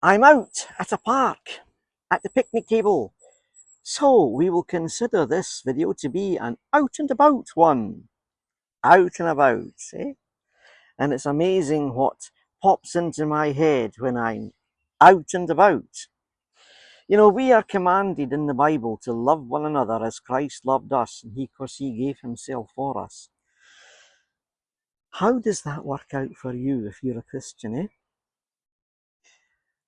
I'm out at a park, at the picnic table. So we will consider this video to be an out and about one. Out and about, eh? And it's amazing what pops into my head when I'm out and about. You know, we are commanded in the Bible to love one another as Christ loved us, and because he gave himself for us. How does that work out for you if you're a Christian, eh?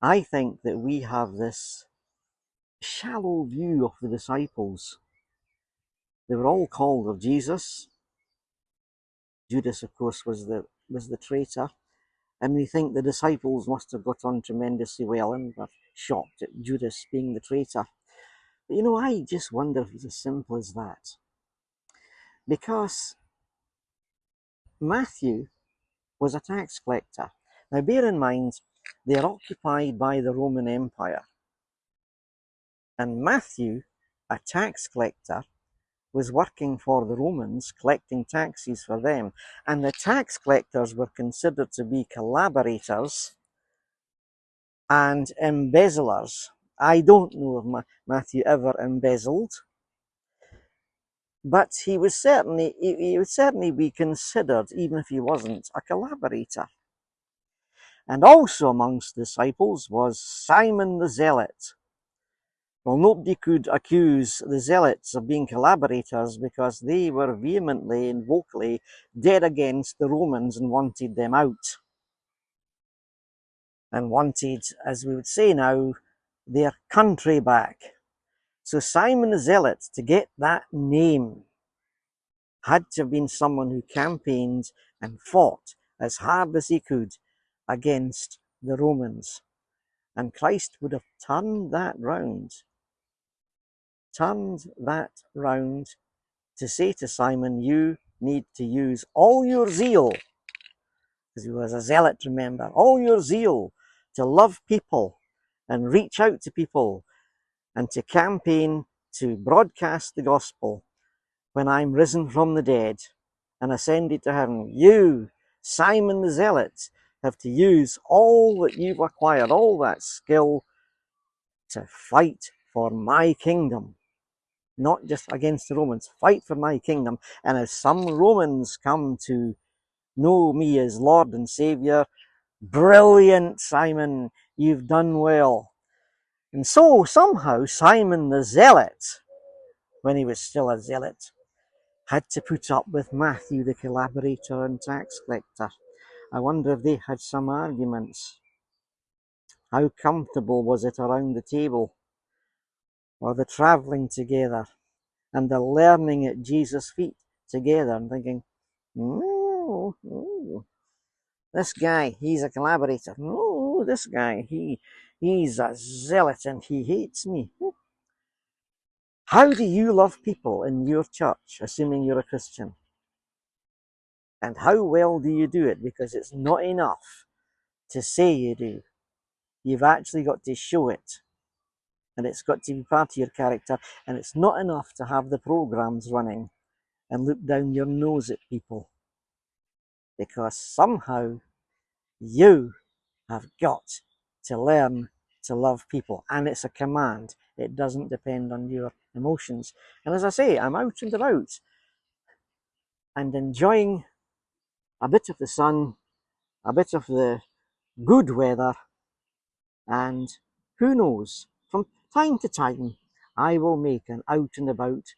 I think that we have this shallow view of the disciples. They were all called of Jesus. Judas, of course, was the traitor. And we think the disciples must have got on tremendously well and were shocked at Judas being the traitor. But you know, I just wonder if it's as simple as that. Because Matthew was a tax collector. Now bear in mind, they're occupied by the Roman Empire. And Matthew, a tax collector, was working for the Romans, collecting taxes for them. And the tax collectors were considered to be collaborators and embezzlers. I don't know if Matthew ever embezzled, but he would certainly be considered, even if he wasn't, a collaborator. And also amongst the disciples was Simon the Zealot. Well, nobody could accuse the Zealots of being collaborators because they were vehemently and vocally dead against the Romans and wanted them out. And wanted, as we would say now, their country back. So Simon the Zealot, to get that name, had to have been someone who campaigned and fought as hard as he could against the Romans. And Christ would have turned that round to say to Simon, you need to use all your zeal, because he was a zealot, remember, all your zeal to love people and reach out to people and to campaign to broadcast the gospel when I'm risen from the dead and ascended to heaven. You, Simon the Zealot, have to use all that you've acquired, all that skill, to fight for my kingdom. Not just against the Romans, fight for my kingdom. And as some Romans come to know me as Lord and Saviour, brilliant, Simon, you've done well. And so somehow Simon the Zealot, when he was still a zealot, had to put up with Matthew the collaborator and tax collector. I wonder if they had some arguments. How comfortable was it around the table? Or the travelling together and the learning at Jesus' feet together and thinking, no, this guy, he's a collaborator. No, this guy, he's a zealot and he hates me. How do you love people in your church, assuming you're a Christian? And how well do you do it? Because it's not enough to say you do. You've actually got to show it. And it's got to be part of your character. And it's not enough to have the programs running and look down your nose at people. Because somehow you have got to learn to love people. And it's a command. It doesn't depend on your emotions. And as I say, I'm out and about and enjoying a bit of the sun, a bit of the good weather, and who knows, from time to time I will make an out and about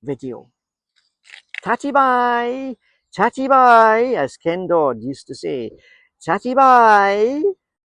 video. Tatty bye, as Ken Dodd used to say. Tatty bye.